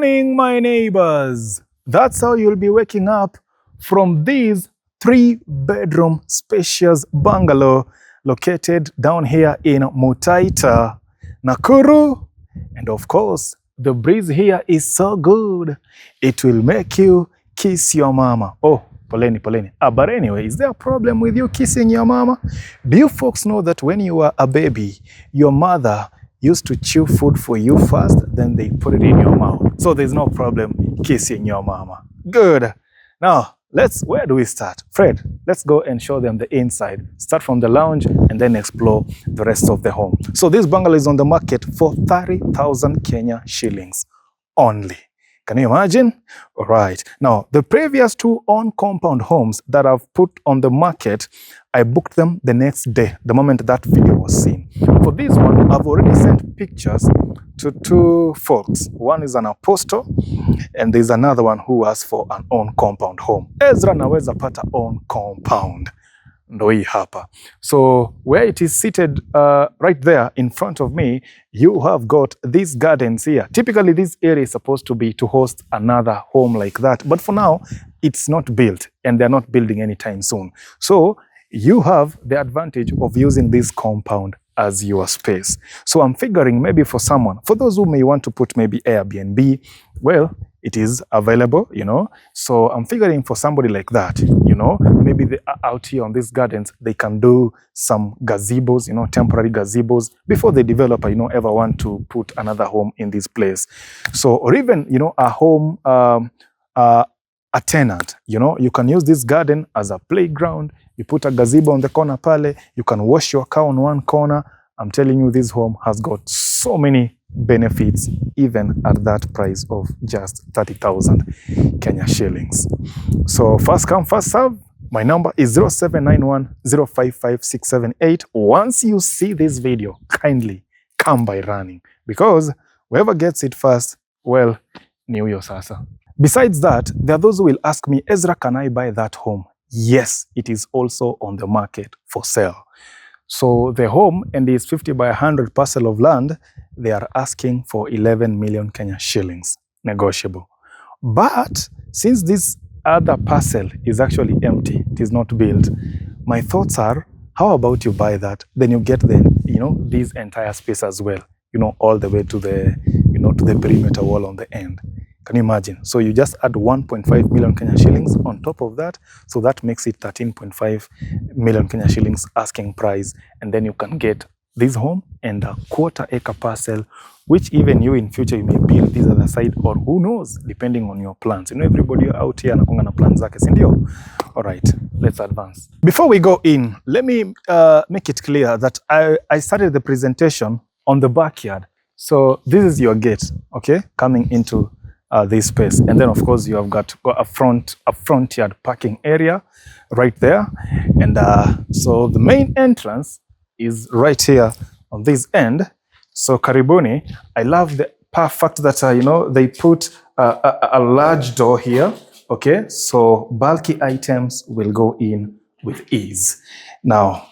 morning, my neighbors. That's how you'll be waking up from these 3-bedroom spacious bungalow located down here in Mutaita, Nakuru. And of course, the breeze here is so good, it will make you kiss your mama. Oh, poleni. But anyway, is there a problem with you kissing your mama? Do you folks know that when you were a baby, your mother used to chew food for you first, then they put it in your mouth? So there's no problem kissing your mama. Good. Now, where do we start? Fred, let's go and show them the inside. Start from the lounge and then explore the rest of the home. So this bungalow is on the market for 30,000 Kenya shillings only. Can you imagine? All right. Now, the previous 2 on-compound homes that I've put on the market, I booked them the next day, the moment that video was seen. For this one, I've already sent pictures to 2 folks. One is an apostle, and there's another one who asked for an on-compound home. Ezra naweza pata on-compound. Ndo hii hapa. So where it is seated right there in front of me, you have got these gardens here. Typically this area is supposed to be to host another home like that, but for now it's not built and they're not building anytime soon. So you have the advantage of using this compound as your space. So I'm figuring maybe for those who may want to put maybe Airbnb, well, it is available, you know. So I'm figuring for somebody like that, you know, maybe they are out here on these gardens, they can do some gazebos, you know, temporary gazebos before the developer, you know, ever want to put another home in this place. So, or even, you know, a home, a tenant, you know, you can use this garden as a playground. You put a gazebo on the corner pale, you can wash your car on one corner. I'm telling you, this home has got so many benefits, even at that price of just 30,000 Kenya shillings. So first come, first serve. My number is 0791 055 678. Once you see this video, kindly come by running, because whoever gets it first, well, ni huyo sasa. Besides that, there are those who will ask me, Ezra, can I buy that home? Yes, it is also on the market for sale. So the home and this 50 by 100 parcel of land, they are asking for 11 million Kenya shillings, negotiable. But since this other parcel is actually empty, it is not built, my thoughts are, how about you buy that? Then you get the, you know, this entire space as well, you know, all the way to the, you know, to the perimeter wall on the end. Can you imagine? So you just add 1.5 million Kenya shillings on top of that. So that makes it 13.5 million Kenya shillings asking price. And then you can get this home and a 1/4 acre parcel, which even you in future, you may build this other side, or who knows, depending on your plans. You know, everybody out here anakuanga na plans zake, si ndio? All right, let's advance. Before we go in, let me make it clear that I started the presentation on the backyard. So this is your gate, okay, coming into this space, and then of course you have got a front yard parking area right there, and so the main entrance is right here on this end. So karibuni. I love the fact that you know, they put a large door here, okay, so bulky items will go in with ease. Now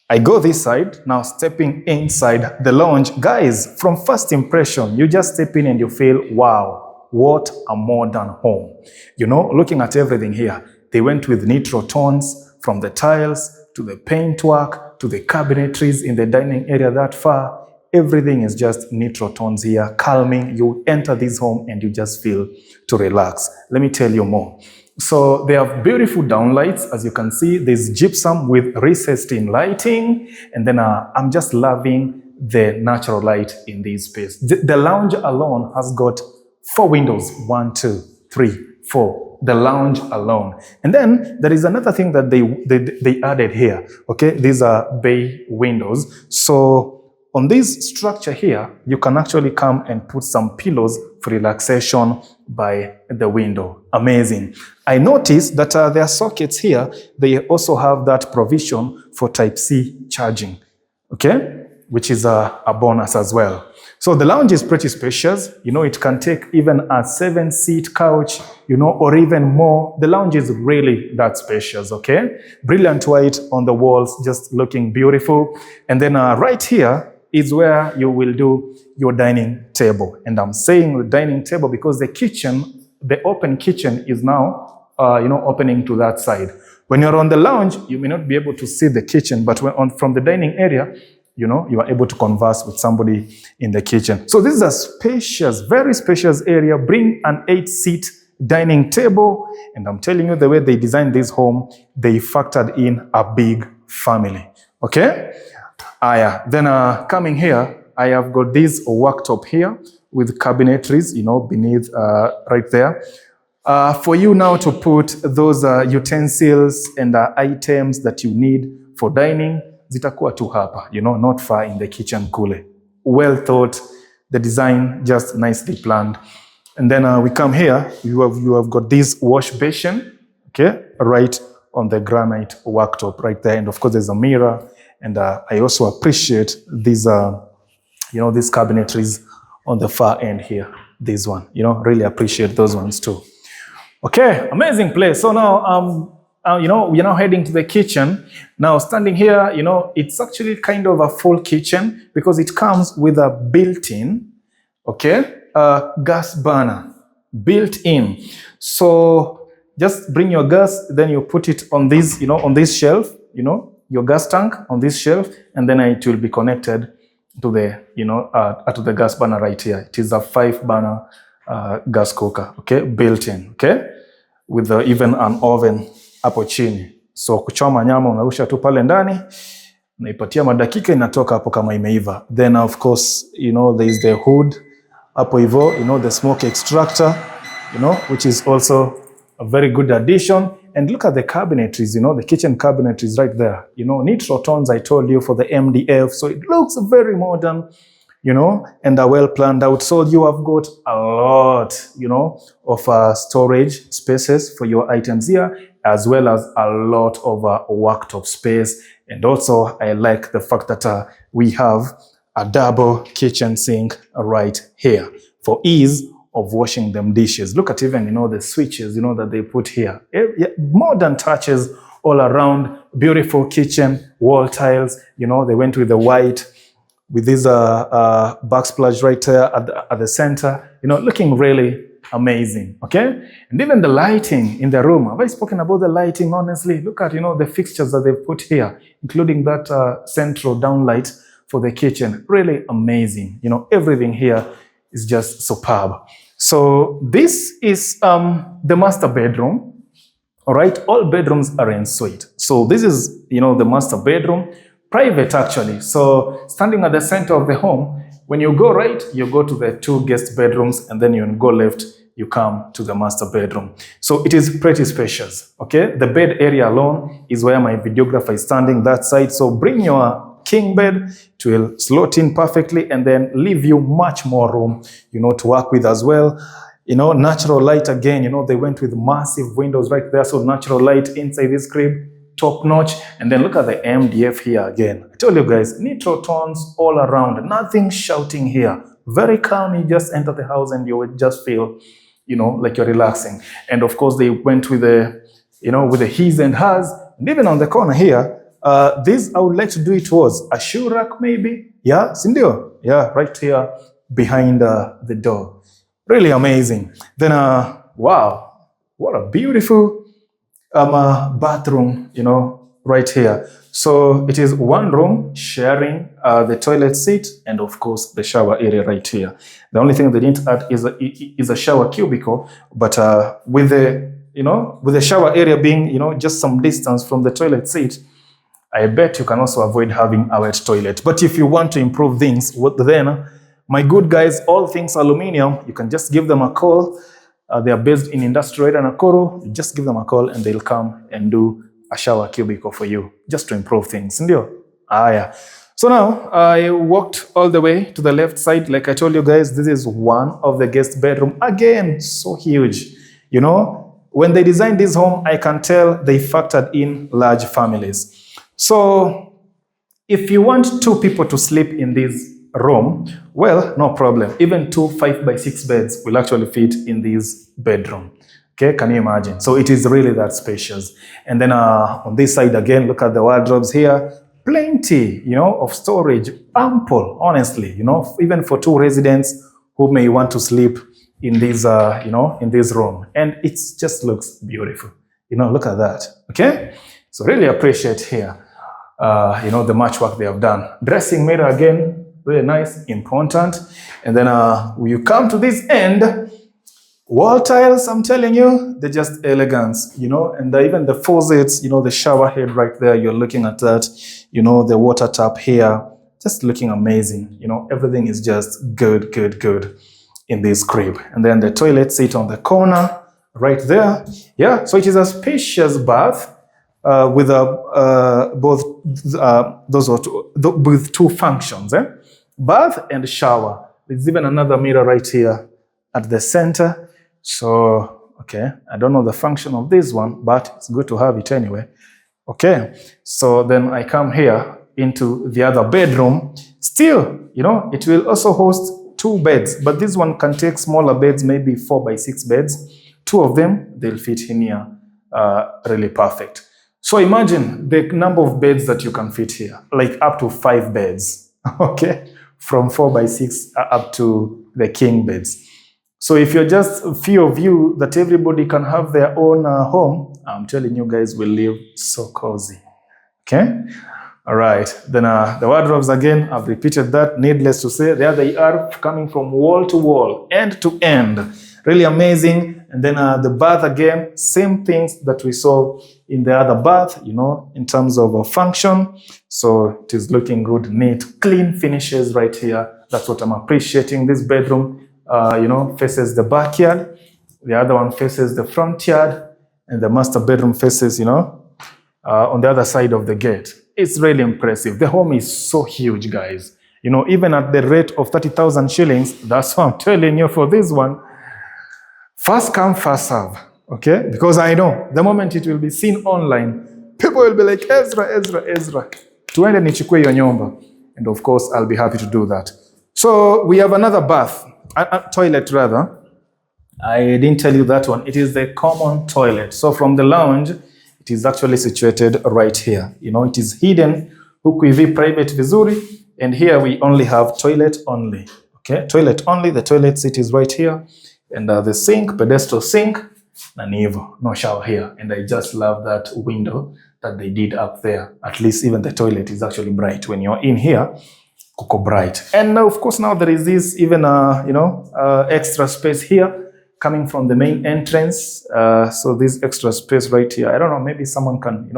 I go this side, now stepping inside the lounge. Guys, from first impression, you just step in and you feel, wow, what a modern home. You know, looking at everything here, they went with neutral tones, from the tiles to the paintwork to the cabinetries in the dining area that far. Everything is just neutral tones here, calming. You enter this home and you just feel to relax. Let me tell you more. So they have beautiful downlights. As you can see, there's gypsum with recessed in lighting. And then I'm just loving the natural light in this space. The lounge alone has got 4 windows, 1, 2, 3, 4. The lounge alone. And then there is another thing that they added here. Okay, these are bay windows. So on this structure here, you can actually come and put some pillows for relaxation by the window. Amazing. I noticed that there are sockets here. They also have that provision for Type-C charging. Okay, which is a bonus as well. So the lounge is pretty spacious. You know, it can take even a 7-seat couch, you know, or even more. The lounge is really that spacious, okay? Brilliant white on the walls, just looking beautiful. And then right here is where you will do your dining table. And I'm saying the dining table because the kitchen, the open kitchen is now, opening to that side. When you're on the lounge, you may not be able to see the kitchen, but from the dining area, you are able to converse with somebody in the kitchen. So this is a spacious, very spacious area. Bring an 8-seat dining table. And I'm telling you, the way they designed this home, they factored in a big family. Okay? Then coming here, I have got this worktop here with cabinetries, beneath right there. For you now to put those utensils and items that you need for dining, zitakuwa tu hapa, not far in the kitchen kule. Well thought, the design just nicely planned. And then we come here, you have got this wash basin, okay, right on the granite worktop right there. And of course there's a mirror. And I also appreciate these, these cabinetries on the far end here. This one, really appreciate those ones too. Okay, amazing place. So now, we're now heading to the kitchen. Now, standing here, it's actually kind of a full kitchen because it comes with a built-in, gas burner, built in. So just bring your gas, then you put it on this, on this shelf, your gas tank on this shelf, and then it will be connected to the, to the gas burner right here. It is a 5-burner gas cooker, okay, built in, okay, with even an oven hapo chini. So kuchoma nyama unarusha tu pale ndani, unaipatia madakika inatoka hapo kama imeiva. Then of course, there is the hood hapo hivyo, the smoke extractor, which is also a very good addition. And look at the cabinetries, the kitchen cabinetries right there. Nitro tones, I told you, for the MDF. So it looks very modern, and well planned out. So you have got a lot, of storage spaces for your items here, as well as a lot of worktop space. And also, I like the fact that we have a double kitchen sink right here for ease of washing them dishes. Look at even, the switches, that they put here. Modern touches all around. Beautiful kitchen, wall tiles, they went with the white, with this backsplash right there at the center, looking really amazing, okay? And even the lighting in the room. Have I spoken about the lighting, honestly? Look at, the fixtures that they've put here, including that central downlight for the kitchen. Really amazing. Everything here is just superb. So this is the master bedroom, all right? All bedrooms are en suite. So this is, the master bedroom, private actually. So standing at the center of the home, when you go right, you go to the 2 guest bedrooms, and then you go left, you come to the master bedroom. So it is pretty spacious, okay? The bed area alone is where my videographer is standing that side. So bring your king bed, it will slot in perfectly and then leave you much more room, to work with as well. Natural light again, they went with massive windows right there. So natural light inside this crib, top notch. And then look at the MDF here again. I told you guys, neutral tones all around, nothing shouting here. Very calm. You just enter the house and you will just feel, like you're relaxing. And of course they went with the, with the his and hers. And even on the corner here, this I would like to do it was a shoe rack maybe. Yeah, Sindio? Yeah, right here behind the door. Really amazing. Then, wow, what a beautiful bathroom, right here. So it is one room sharing the toilet seat and of course the shower area right here. The only thing they didn't add is a shower cubicle, but with the shower area being, just some distance from the toilet seat, I bet you can also avoid having a wet toilet. But if you want to improve things, then, my good guys, All Things Aluminium, you can just give them a call. They are based in Industrial Nakuru. You just give them a call and they'll come and do a shower cubicle for you, just to improve things. Yeah. So now, I walked all the way to the left side. Like I told you guys, this is one of the guest bedroom. Again, so huge. When they designed this home, I can tell they factored in large families. So if you want 2 people to sleep in this room, well, no problem. Even 2 5x6 beds will actually fit in this bedroom. Okay, can you imagine? So it is really that spacious. And then on this side again, look at the wardrobes here. plenty, of storage, ample, honestly, even for two residents who may want to sleep in this, in this room. And it just looks beautiful. Look at that, okay? So really appreciate here, the much work they have done. Dressing mirror again, really nice, important. And then when you come to this end, wall tiles, I'm telling you, they're just elegance, and even the faucets, the shower head right there, you're looking at that, the water tap here, just looking amazing. Everything is just good in this crib. And then the toilet seat on the corner right there. Yeah, so it is a spacious bath with with two functions, bath and shower. There's even another mirror right here at the center. So, okay, I don't know the function of this one, but it's good to have it anyway. Okay, so then I come here into the other bedroom. Still, it will also host two beds, but this one can take smaller beds, maybe 4x6 beds. Two of them, they'll fit in here really perfect. So imagine the number of beds that you can fit here, like up to 5 beds, okay? From 4x6 up to the king beds. So if you're just a few of you that everybody can have their own home, I'm telling you guys will live so cozy, okay? All right, then the wardrobes again, I've repeated that, needless to say, there they are coming from wall to wall, end to end, really amazing. And then the bath again, same things that we saw in the other bath, in terms of a function. So it is looking good, neat, clean finishes right here. That's what I'm appreciating. This bedroom, faces the backyard. The other one faces the front yard. And the master bedroom faces, on the other side of the gate. It's really impressive. The home is so huge, guys. Even at the rate of 30,000 shillings, that's what I'm telling you for this one. First come, first serve, okay? Because I know the moment it will be seen online, people will be like, Ezra, tuende nichukue hiyo nyumba. And of course, I'll be happy to do that. So we have another bath, a toilet rather. I didn't tell you that one. It is the common toilet. So from the lounge, it is actually situated right here. It is hidden, huku hivi private vizuri. And here we only have toilet only, okay? Toilet only, the toilet seat is right here. And the sink, pedestal sink, no shower here. And I just love that window that they did up there. At least even the toilet is actually bright. When you're in here, cocoa bright. And of course now there is this even, extra space here coming from the main entrance. So this extra space right here, I don't know, maybe someone can,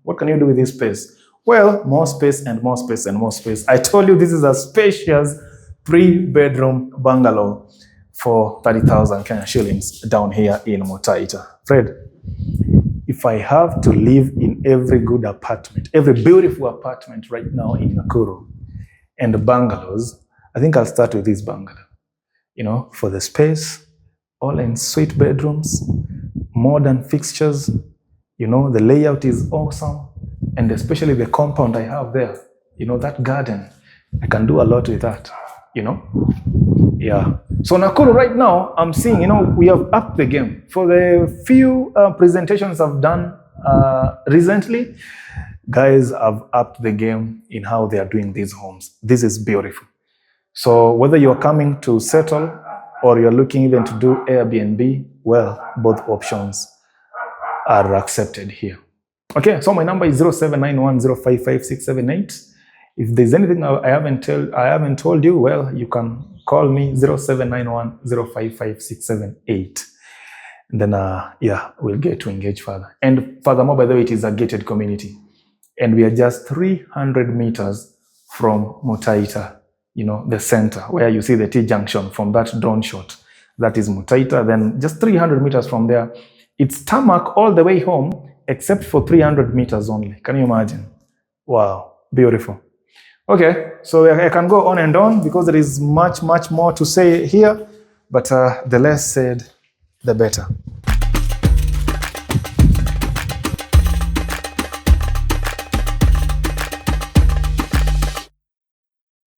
what can you do with this space? Well, more space and more space and more space. I told you this is a spacious 3-bedroom bungalow for 30,000 Kenya shillings down here in Mutaita. Fred, if I have to live in every good apartment, every beautiful apartment right now in Nakuru and the bungalows, I think I'll start with this bungalow. For the space, all ensuite bedrooms, modern fixtures, the layout is awesome. And especially the compound I have there, that garden, I can do a lot with that, Yeah. So Nakuru right now, I'm seeing, we have upped the game. For the few presentations I've done recently, guys have upped the game in how they are doing these homes. This is beautiful. So whether you're coming to settle or you're looking even to do Airbnb, well, both options are accepted here. Okay, so my number is 0791055678. If there's anything I haven't told you, well, you can call me 0791055678. And then, we'll get to engage further. And furthermore, by the way, it is a gated community. And we are just 300 meters from Mutaita, the center, where you see the T-junction from that drone shot. That is Mutaita. Then just 300 meters from there, it's tarmac all the way home, except for 300 meters only. Can you imagine? Wow, beautiful. Okay, so I can go on and on because there is much more to say here, but the less said, the better.